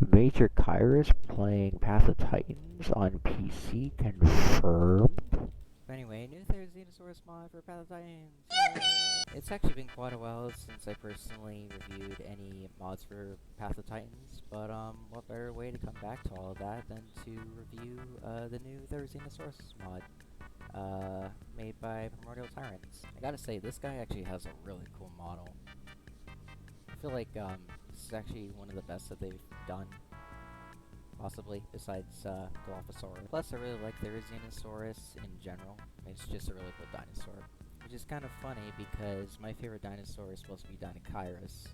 Major Kyrus playing Path of Titans on PC confirmed. But anyway, new Therizinosaurus mod for Path of Titans. It's actually been quite a while since I personally reviewed any mods for Path of Titans, but what better way to come back to all of that than to review the new Therizinosaurus mod made by Primordial Tyrants. I gotta say, this guy actually has a really cool model. I feel like this is actually one of the best that they've done, possibly, besides Dilophosaurus. Plus, I really like Therizinosaurus in general. It's just a really cool dinosaur. Which is kind of funny because my favorite dinosaur is supposed to be Dinocyrus.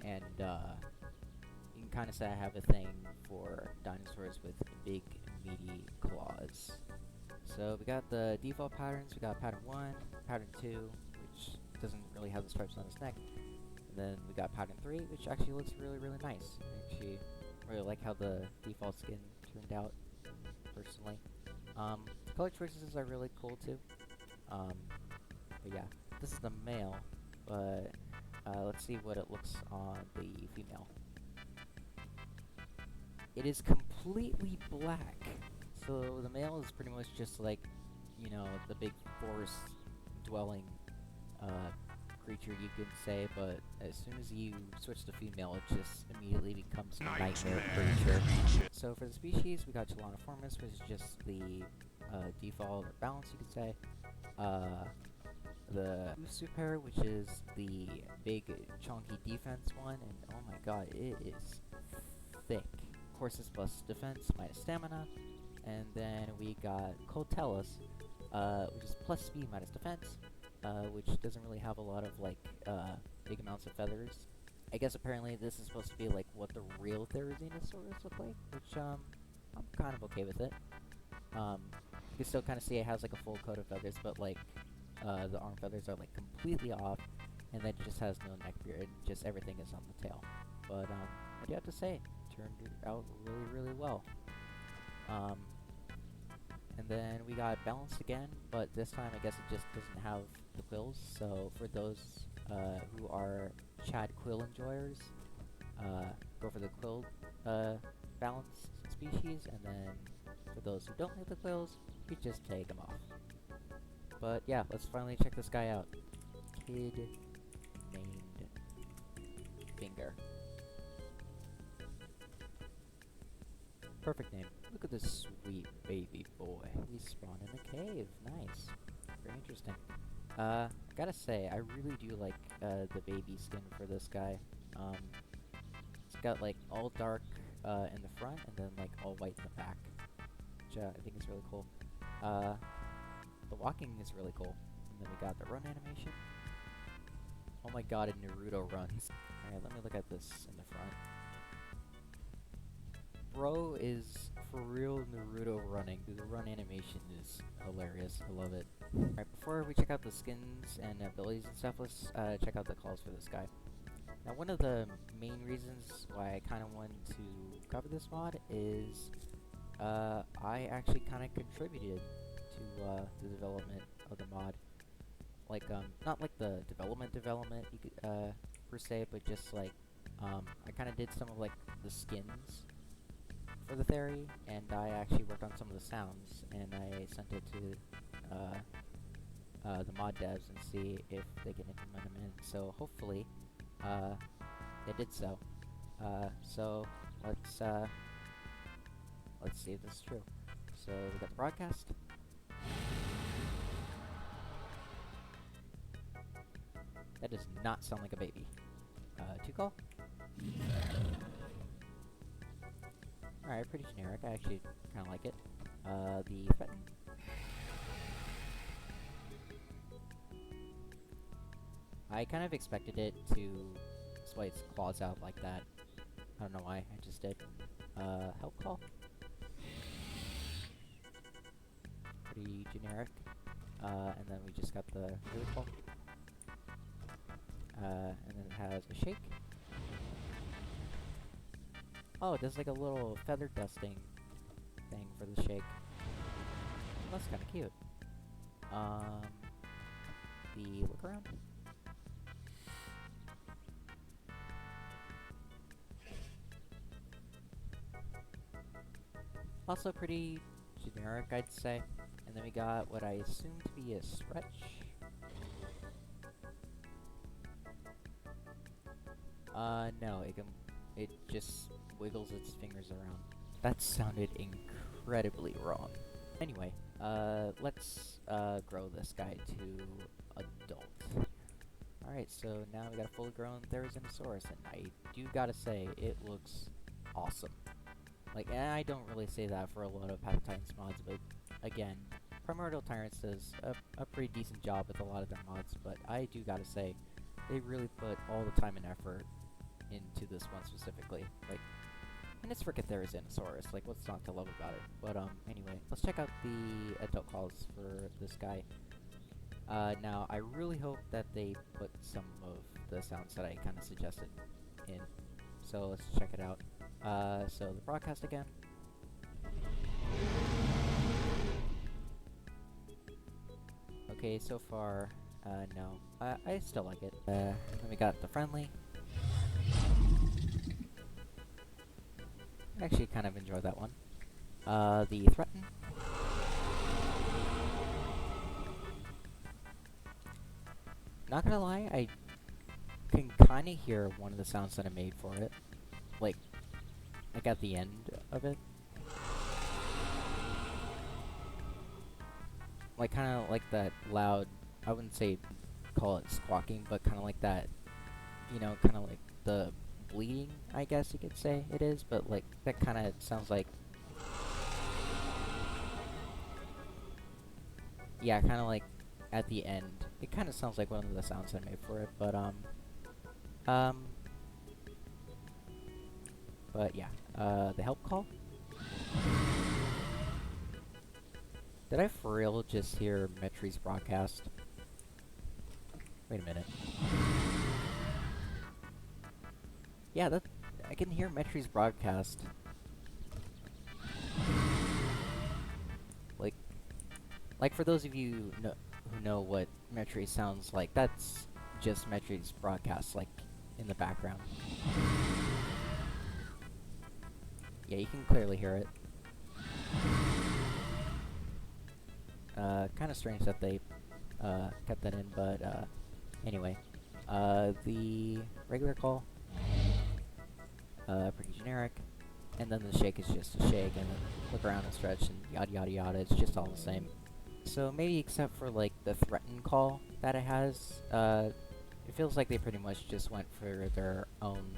And you can kind of say I have a thing for dinosaurs with big, meaty claws. So we got the default patterns. We got pattern 1, pattern 2, which doesn't really have the stripes on its neck. And then we got pattern 3, which actually looks really, really nice. I actually really like how the default skin turned out, personally. The color choices are really cool too. But yeah, this is the male, but let's see what it looks on the female. It is completely black. So the male is pretty much just like, you know, the big forest dwelling creature, you could say, but as soon as you switch to female, it just immediately becomes a nightmare creature. So for the species, we got Cheloniformis, which is just the default or balance, you could say. The Super, which is the big, chunky defense one, and oh my god, it is thick. Of course, it's plus defense minus stamina. And then we got Coltellus, which is plus speed minus defense, which doesn't really have a lot of, like, big amounts of feathers. I guess apparently this is supposed to be, like, what the real Therizinosaurus look like, which, I'm kind of okay with it. You can still kind of see it has, like, a full coat of feathers, but, like, the arm feathers are, like, completely off, and then it just has no neck beard, just everything is on the tail. But, what do you have to say? It turned out really, really well. And then we got balanced again, but this time I guess it just doesn't have the quills, so for those who are Chad quill enjoyers, go for the quill balanced species, and then for those who don't like the quills, you just take them off. But yeah, let's finally check this guy out. Kid named Finger. Perfect name. Look at this sweet baby boy. He spawned in the cave. Nice. Very interesting. Gotta say, I really do like the baby skin for this guy. It's got like all dark in the front and then like all white in the back, which I think is really cool. The walking is really cool. And then we got the run animation. Oh my god, a Naruto runs. Alright, let me look at this in the front. Bro is for real Naruto running. The run animation is hilarious. I love it. Alright, before we check out the skins and abilities and stuff, let's check out the calls for this guy. Now, one of the main reasons why I kind of wanted to cover this mod is I actually kind of contributed to the development of the mod. Like, not like the development, you could, per se, but just like, I kind of did some of like the skins for the Theri, and I actually worked on some of the sounds, and I sent it to the mod devs and see if they can implement them in. So hopefully, they did so. So let's see if this is true. So we got the broadcast. That does not sound like a baby. To call. Alright, pretty generic. I actually kind of like it. The threaten. I kind of expected it to display its claws out like that. I don't know why, I just did. Help call. Pretty generic. And then we just got the really call. And then it has a shake. Oh, there's like a little feather dusting thing for the shake. That's kind of cute. The look around. Also pretty generic, I'd say. And then we got what I assume to be a stretch. No, it just wiggles its fingers around. That sounded incredibly wrong. Anyway, let's grow this guy to adult. Alright, so now we got a fully grown Therizinosaurus, and I do gotta say, it looks awesome. Like, and I don't really say that for a lot of Path of Titans mods, but again, Primordial Tyrants does a pretty decent job with a lot of their mods, but I do gotta say, they really put all the time and effort into this one specifically. Like, and it's frickin' Therizinosaurus, like, what's not to love about it? But, anyway, let's check out the adult calls for this guy. Now, I really hope that they put some of the sounds that I kind of suggested in. So, let's check it out. So the broadcast again. Okay, so far, no. I still like it. Then we got the friendly. I actually kind of enjoy that one. The threaten. Not gonna lie, I can kind of hear one of the sounds that I made for it. Like at the end of it. Like, kind of like that loud, I wouldn't say call it squawking, but kind of like that, you know, kind of like the bleeding, I guess you could say it is, but like, that kind of sounds like, yeah, kind of like at the end. It kind of sounds like one of the sounds I made for it, but yeah, the help call? Did I for real just hear Metri's broadcast? Wait a minute. Yeah, that I can hear Metri's broadcast. Like for those of you who know what Metri sounds like, that's just Metri's broadcast, like in the background. Yeah, you can clearly hear it. Kind of strange that they kept that in, but anyway, the regular call, pretty generic, and then the shake is just a shake, and then look around and stretch, and yada yada yada. It's just all the same. So maybe except for like the threaten call that it has, it feels like they pretty much just went for their own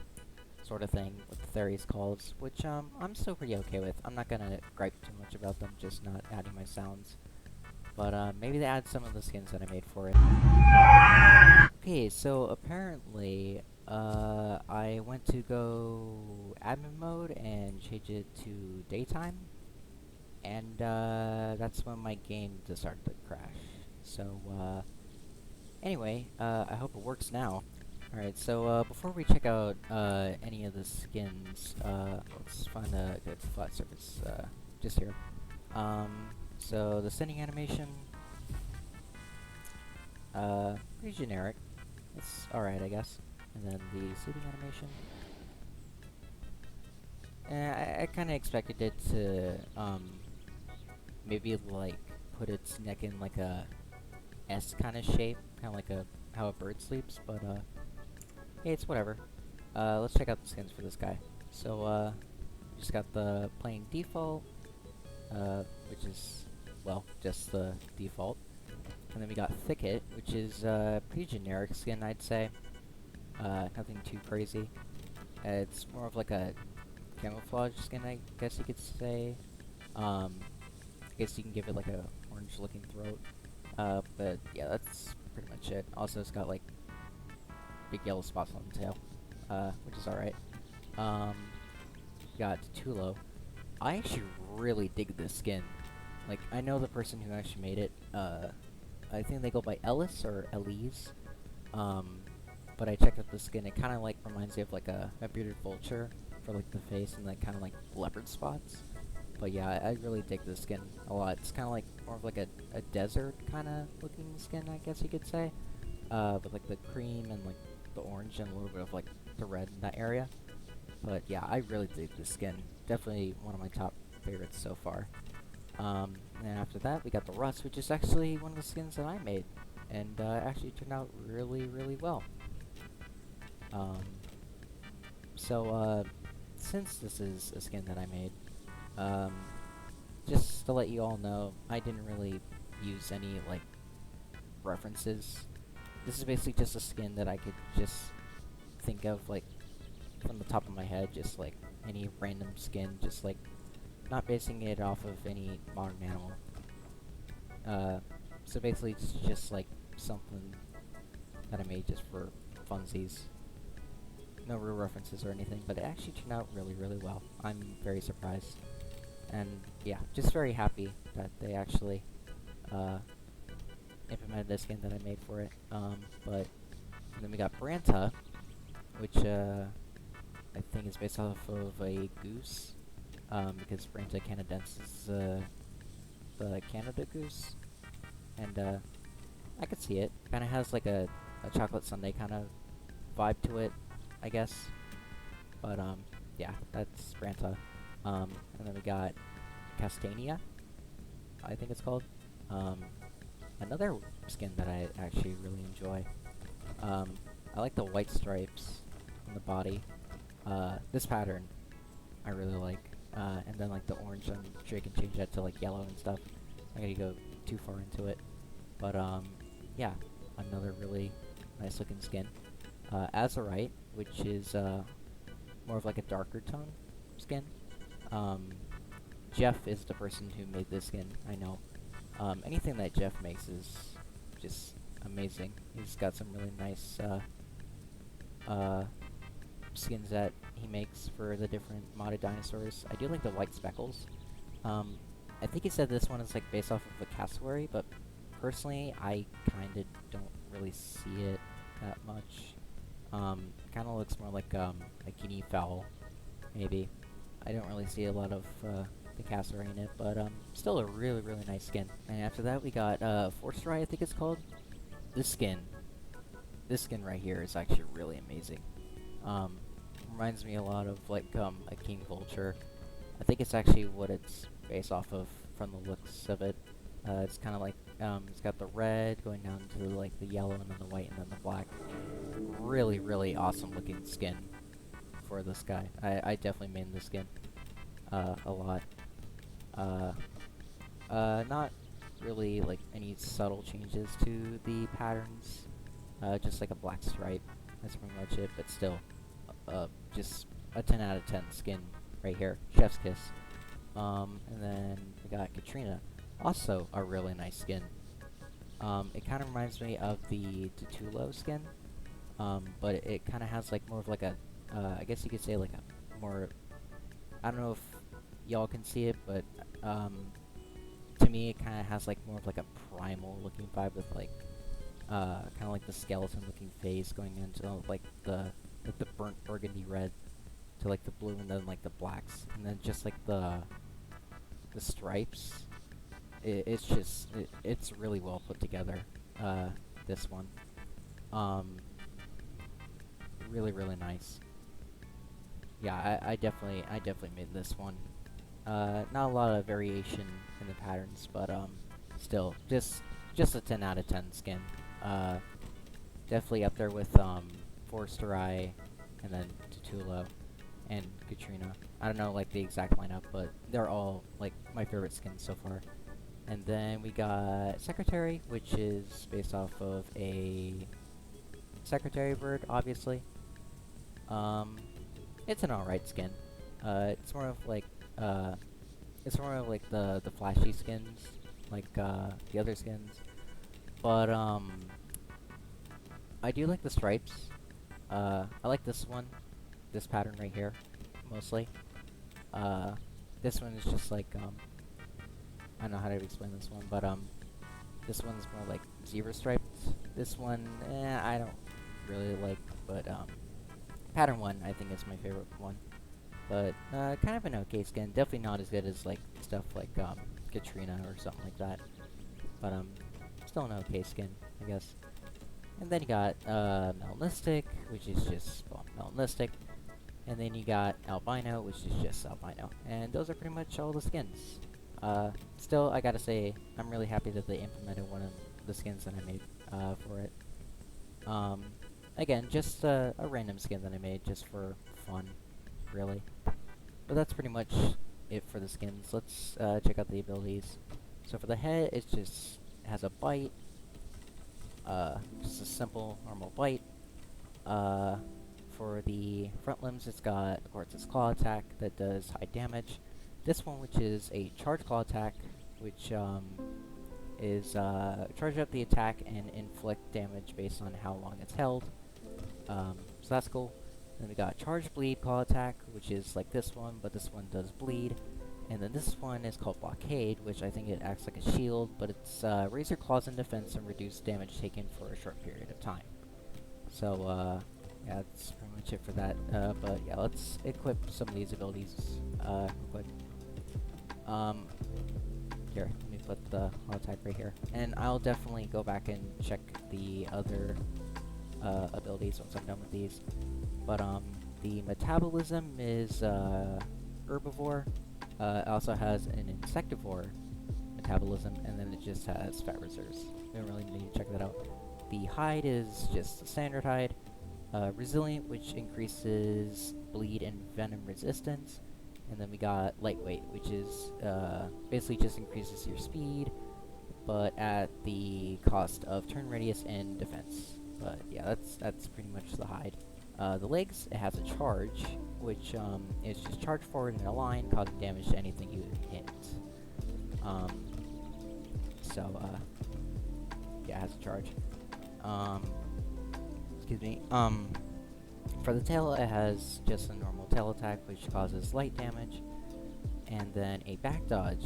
sort of thing with the Theri's calls, which I'm still pretty okay with. I'm not gonna gripe too much about them, just not adding my sounds. But maybe they add some of the skins that I made for it. Okay, so apparently, I went to go admin mode and change it to daytime, and that's when my game started to crash. So anyway, I hope it works now. Alright, so before we check out any of the skins, let's find a good flat surface just here. So the sending animation, pretty generic. It's alright, I guess. And then the sleeping animation. I kind of expected it to, maybe like put its neck in like a S kind of shape, kind of like how a bird sleeps, but hey, it's whatever. Let's check out the skins for this guy. So just got the plain default, which is, well, just the default. And then we got Thicket, which is pretty generic skin, I'd say. Nothing too crazy. It's more of like a camouflage skin, I guess you could say. I guess you can give it like a orange-looking throat. But yeah, that's pretty much it. Also, it's got like big yellow spots on the tail, which is alright. Got Tulo. I actually really dig this skin. Like, I know the person who actually made it. I think they go by Ellis or Elise. But I checked out the skin. It kind of like reminds me of like a bearded vulture for like the face and like kind of like leopard spots. But yeah, I really dig this skin a lot. It's kind of like more of like a desert kind of looking skin, I guess you could say. With like the cream and like the orange and a little bit of like the red in that area. But yeah, I really dig this skin. Definitely one of my top favorites so far. And after that, we got the Rust, which is actually one of the skins that I made, and actually turned out really, really well. Since this is a skin that I made, just to let you all know, I didn't really use any, like, references. This is basically just a skin that I could just think of, like, from the top of my head, just, like, any random skin, just, like, not basing it off of any modern animal. So basically it's just, like, something that I made just for funsies. No real references or anything, but it actually turned out really, really well. I'm very surprised. And yeah, just very happy that they actually implemented the skin that I made for it. And then we got Branta, which I think is based off of a goose, because Branta canadensis is the Canada goose. And I could see it. Kind of has like a chocolate sundae kind of vibe to it, I guess. But yeah, that's Branta. And then we got Castania, I think it's called. Another skin that I actually really enjoy. I like the white stripes on the body. This pattern I really like. And then like the orange, I'm sure you can change that to like yellow and stuff. I'm not gonna go too far into it. But yeah, another really nice looking skin. Azurite, which is more of like a darker tone skin. Jeff is the person who made this skin, I know. Anything that Jeff makes is just amazing. He's got some really nice skins that he makes for the different modded dinosaurs. I do like the white speckles. I think he said this one is like based off of a cassowary, but personally I kinda don't really see it that much. Kinda looks more like a guinea fowl, maybe. I don't really see a lot of the cassowary in it, but still a really, really nice skin. And after that we got Forcerai, I think it's called. This skin right here is actually really amazing. Reminds me a lot of like a king vulture. I think it's actually what it's based off of from the looks of it. It's kind of like it's got the red going down to like the yellow and then the white and then the black. Really, really awesome looking skin for this guy. I definitely made this skin a lot. Not really like any subtle changes to the patterns. Just like a black stripe. That's pretty much it, but still, just a 10 out of 10 skin right here. Chef's kiss. And then we got Katrina. Also a really nice skin. It kind of reminds me of the Tutulo skin, but it kind of has like more of like a, I guess you could say like a more, I don't know if y'all can see it, but to me it kind of has like more of like a primal looking vibe with like, kind of like the skeleton looking face going into like the burnt burgundy red to like the blue and then like the blacks and then just like the stripes. It's really well put together. This one, really, really nice. Yeah, I definitely made this one. Not a lot of variation in the patterns, but still just a 10 out of 10 skin. Definitely up there with Forsterai and then Tutulo and Katrina. I don't know like the exact lineup, but they're all like my favorite skins so far. And then we got Secretary, which is based off of a secretary bird, obviously. It's an alright skin. It's more of like the flashy skins, like the other skins. But I do like the stripes. I like this one, this pattern right here, mostly. This one is just like I don't know how to explain this one, but this one's more like zebra striped. This one, I don't really like, but pattern one I think is my favorite one. But kind of an okay skin. Definitely not as good as like stuff like Katrina or something like that. But still an okay skin, I guess. And then you got Melanistic, which is just, well, Melanistic. And then you got albino, which is just albino. And those are pretty much all the skins. Still, I gotta say, I'm really happy that they implemented one of the skins that I made for it. Again, just a random skin that I made just for fun, really. But that's pretty much it for the skins. Let's check out the abilities. So for the head, it just has a bite. Just a simple, normal bite. For the front limbs, it's got, of course, its claw attack that does high damage. This one, which is a charge claw attack, which is charge up the attack and inflict damage based on how long it's held. So that's cool. Then we got charge bleed claw attack, which is like this one, but this one does bleed. And then this one is called blockade, which I think it acts like a shield, but it's raise your claws in defense and reduce damage taken for a short period of time. So yeah, that's pretty much it for that. But yeah, let's equip some of these abilities real quick. Here, let me put the auto attack right here. And I'll definitely go back and check the other abilities once I'm done with these. But the metabolism is herbivore. It also has an insectivore metabolism, and then it just has fat reserves. We don't really need to check that out. The hide is just a standard hide. Resilient, which increases bleed and venom resistance. And then we got lightweight, which is basically just increases your speed, but at the cost of turn radius and defense. But yeah, that's pretty much the hide. The legs, it has a charge, which is just charge forward in a line, causing damage to anything you hit. Yeah, it has a charge. Excuse me. For the tail, it has just a normal tail attack, which causes light damage, and then a back dodge,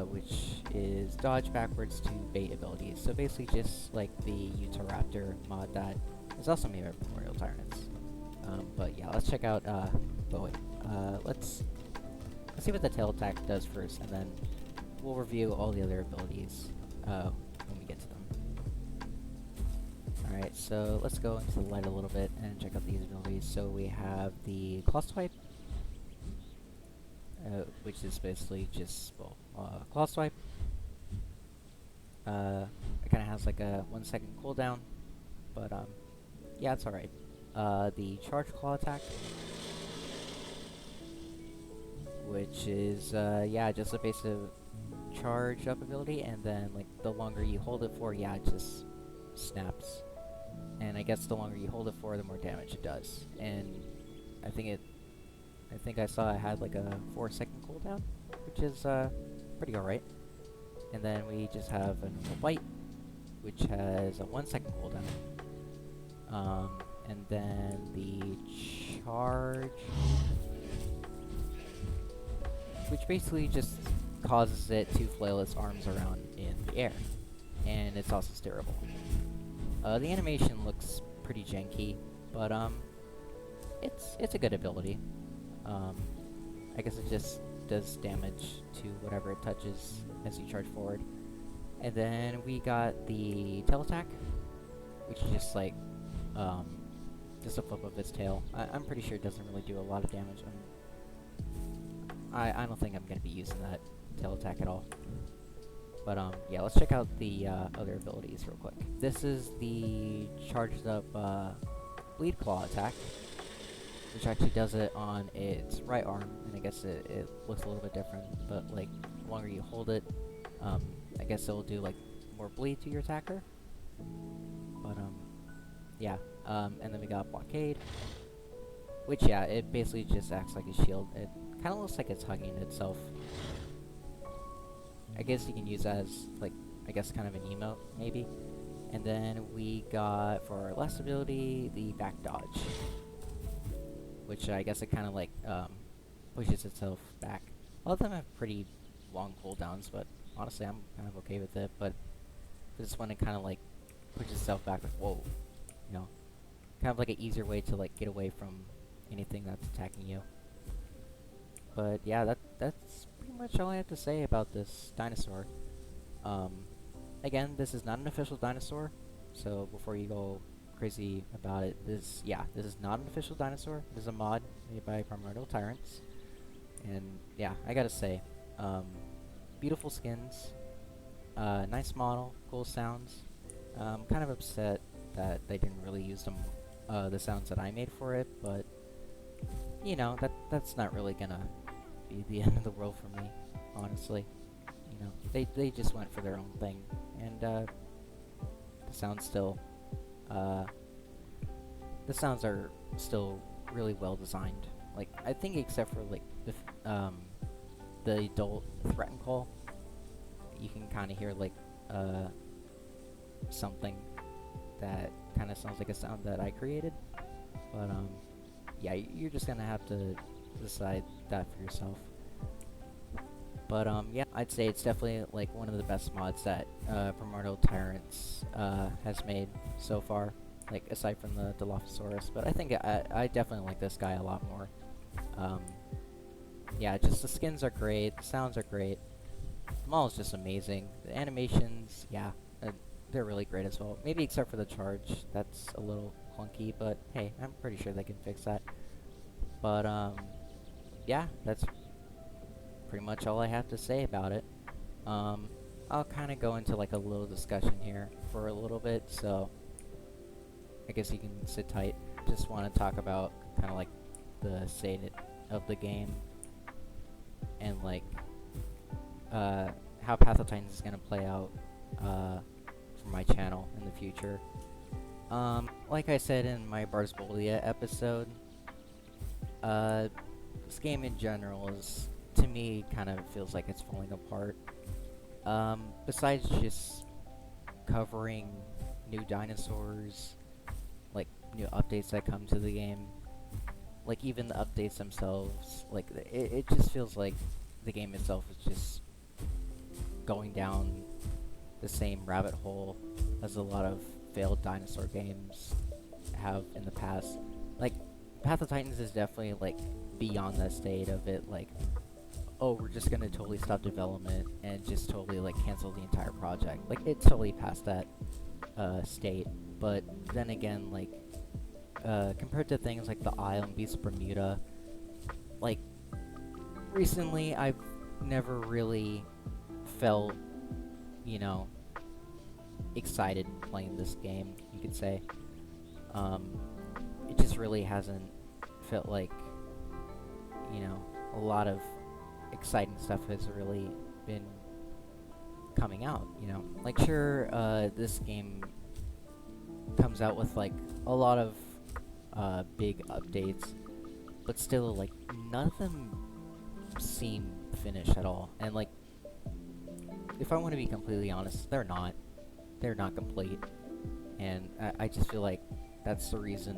which is dodge backwards to bait abilities. So basically just like the Utahraptor mod that is also made by Primordial Tyrants. But yeah, let's check out, let's see what the tail attack does first, and then we'll review all the other abilities when we get to them. Alright, so let's go into the light a little bit and check out these abilities. So we have the Claw Swipe, which is basically just, Claw Swipe. It kind of has like a 1 second cooldown, but yeah, it's alright. The Charge Claw attack, which is, yeah, just a basic charge up ability, and then like the longer you hold it for, yeah, it just snaps. And I guess the longer you hold it for, the more damage it does. And I think I saw it had like a 4 second cooldown, which is pretty alright. And then we just have a normal bite, which has a 1 second cooldown. And then the charge, which basically just causes it to flail its arms around in the air. And it's also steerable. The animation looks pretty janky, but it's a good ability. I guess it just does damage to whatever it touches as you charge forward. And then we got the tail attack, which is just like just a flip of its tail. I'm pretty sure it doesn't really do a lot of damage. I don't think I'm gonna be using that tail attack at all. But yeah, let's check out the other abilities real quick. This is the charged up Bleed Claw attack, which actually does it on its right arm, and I guess it looks a little bit different, but like the longer you hold it, I guess it'll do like more bleed to your attacker. But yeah, and then we got Blockade, which yeah, it basically just acts like a shield. It kind of looks like it's hugging itself. I guess you can use that as, like, I guess kind of an emote, maybe. And then we got, for our last ability, the back dodge, which I guess it kind of, like, pushes itself back. All of them have pretty long cooldowns, but honestly, I'm kind of okay with it. But for this one, it kind of, like, pushes itself back, like, whoa, you know? Kind of like an easier way to, like, get away from anything that's attacking you. But yeah, that's pretty much all I have to say about this dinosaur. Again, this is not an official dinosaur, so before you go crazy about it, this is not an official dinosaur. It is a mod made by Primordial Tyrants. And yeah, I gotta say, beautiful skins, nice model, cool sounds. Kind of upset that they didn't really use the sounds that I made for it, but you know, that's not really gonna be the end of the world for me, honestly. You know, they just went for their own thing, and the sounds still, the sounds are still really well designed. Like, I think except for like the adult threaten call, you can kind of hear like something that kind of sounds like a sound that I created. But yeah, you're just gonna have to decide that for yourself. But yeah, I'd say it's definitely like one of the best mods that Primordial Tyrants has made so far. Like, aside from the Dilophosaurus, but I think I definitely like this guy a lot more. Yeah, just the skins are great, the sounds are great, the model's just amazing. The animations, yeah, they're really great as well. Maybe except for the charge, that's a little clunky, but hey, I'm pretty sure they can fix that. But yeah, that's pretty much all I have to say about it. I'll kind of go into like a little discussion here for a little bit, so I guess you can sit tight. Just want to talk about kind of like the state of the game and like how Path of Titans is gonna play out for my channel in the future. Like I said in my Barsbolia episode, this game in general is, to me, kind of feels like it's falling apart. Besides just covering new dinosaurs, like new updates that come to the game, like even the updates themselves, like it just feels like the game itself is just going down the same rabbit hole as a lot of failed dinosaur games have in the past. Like, Path of Titans is definitely like beyond that state of it, like, oh, we're just gonna totally stop development and just totally like cancel the entire project. Like, it's totally past that state. But then again, like, compared to things like the Isle and Beast of Bermuda, like, recently I've never really felt, you know, excited playing this game, you could say. It just really hasn't felt like, you know, a lot of exciting stuff has really been coming out, you know. Like, sure, this game comes out with like a lot of big updates, but still, like, none of them seem finished at all. And like, if I want to be completely honest, they're not complete. And I just feel like that's the reason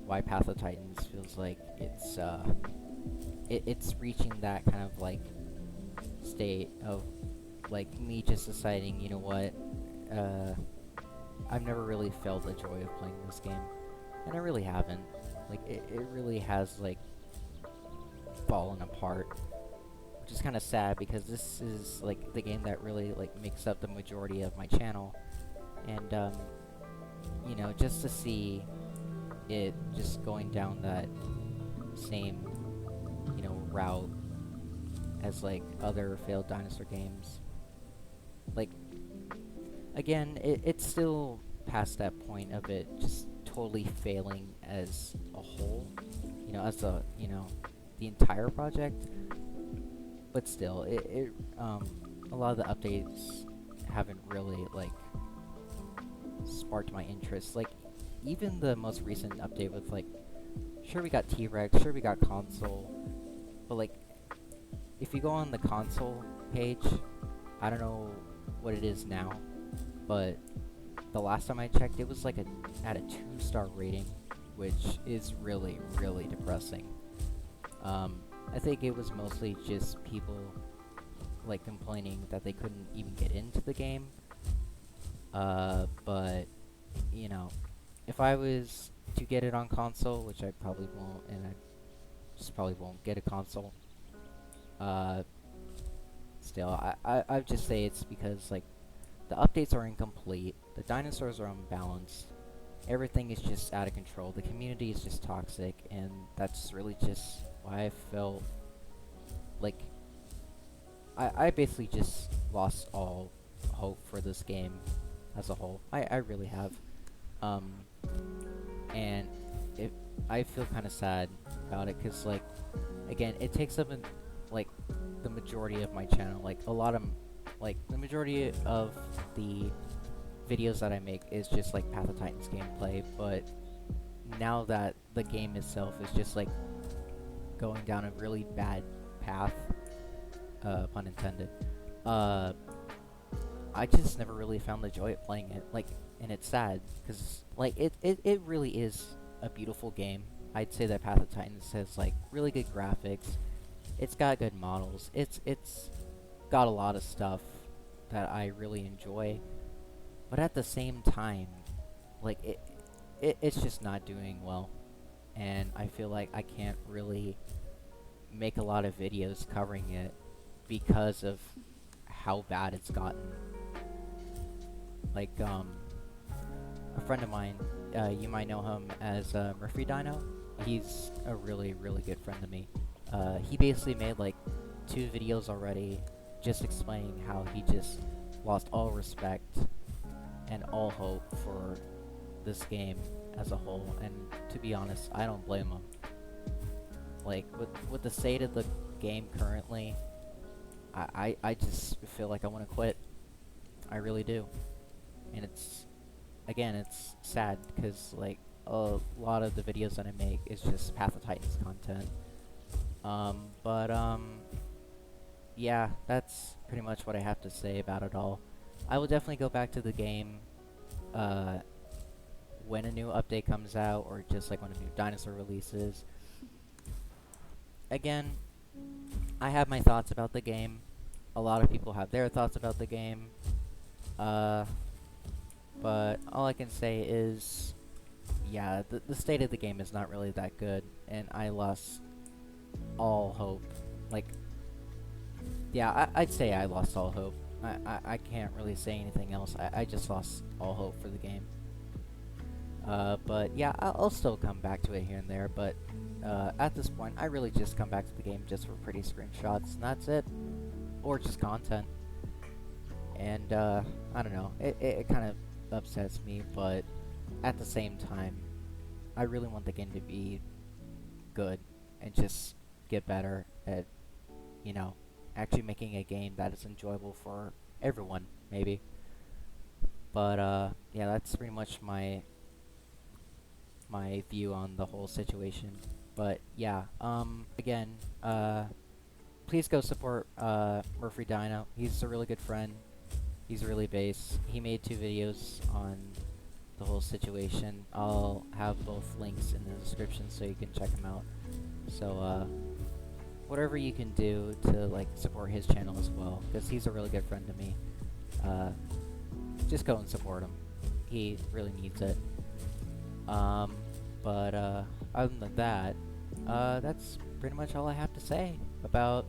why Path of Titans feels like it's reaching that kind of like state of like me just deciding, you know what, I've never really felt the joy of playing this game, and I really haven't. Like, it really has like fallen apart, which is kind of sad because this is like the game that really like makes up the majority of my channel. And you know, just to see it just going down that same, you know, route as like other failed dinosaur games, like, again, it's still past that point of it just totally failing as a whole, you know, as a, you know, the entire project. But still, a lot of the updates haven't really like sparked my interest. Like, even the most recent update with like, sure, we got T-Rex, sure, we got console, but like, if you go on the console page, I don't know what it is now, but the last time I checked, it was like at a 2-star rating, which is really, really depressing. I think it was mostly just people like complaining that they couldn't even get into the game. But you know, if I was to get it on console, which I probably won't, and I just probably won't get a console, still, I'd just say it's because like the updates are incomplete, the dinosaurs are unbalanced, everything is just out of control, the community is just toxic, and that's really just why I felt like I basically just lost all hope for this game as a whole. I really have. Um, and I feel kind of sad about it, because, like, again, it takes up like the majority of my channel. Like, the majority of the videos that I make is just like Path of Titans gameplay, but now that the game itself is just like going down a really bad path, pun intended, I just never really found the joy of playing it. Like, and it's sad, because like it really is a beautiful game. I'd say that Path of Titans has like really good graphics. It's got good models. It's got a lot of stuff that I really enjoy. But at the same time, like it's just not doing well. And I feel like I can't really make a lot of videos covering it because of how bad it's gotten. Like, a friend of mine, you might know him as Murph Dino. He's a really, really good friend to me. He basically made like 2 videos already just explaining how he just lost all respect and all hope for this game as a whole, and to be honest, I don't blame him. Like, with the state of the game currently, I just feel like I want to quit. I really do. And it's sad, because like a lot of the videos that I make is just Path of Titans content. Yeah, that's pretty much what I have to say about it all. I will definitely go back to the game when a new update comes out, or just like when a new dinosaur releases. Again, I have my thoughts about the game. A lot of people have their thoughts about the game. But all I can say is, yeah, the state of the game is not really that good, and I lost all hope. Like, yeah, I'd say I lost all hope. I can't really say anything else. I just lost all hope for the game. But yeah, I'll still come back to it here and there, but at this point, I really just come back to the game just for pretty screenshots, and that's it. Or just content. And, I don't know, it kind of upsets me, but at the same time, I really want the game to be good and just get better at, you know, actually making a game that is enjoyable for everyone, maybe. But yeah, that's pretty much my view on the whole situation. But yeah, again, please go support Murphy Dino. He's a really good friend. He's really base. He made 2 videos on the whole situation. I'll have both links in the description so you can check them out. So whatever you can do to like support his channel as well, because he's a really good friend to me. Just go and support him. He really needs it. But other than that, that's pretty much all I have to say about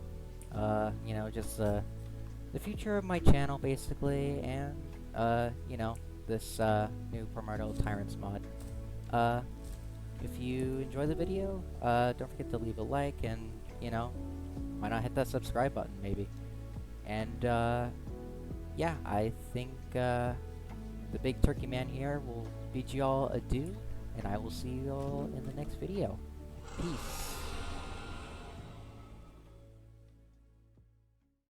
you know, just the future of my channel, basically, and you know, this new Primordial Tyrants mod. If you enjoy the video, don't forget to leave a like, and you know, why not hit that subscribe button, maybe. And yeah, I think the big turkey man here will bid you all adieu, and I will see you all in the next video. Peace.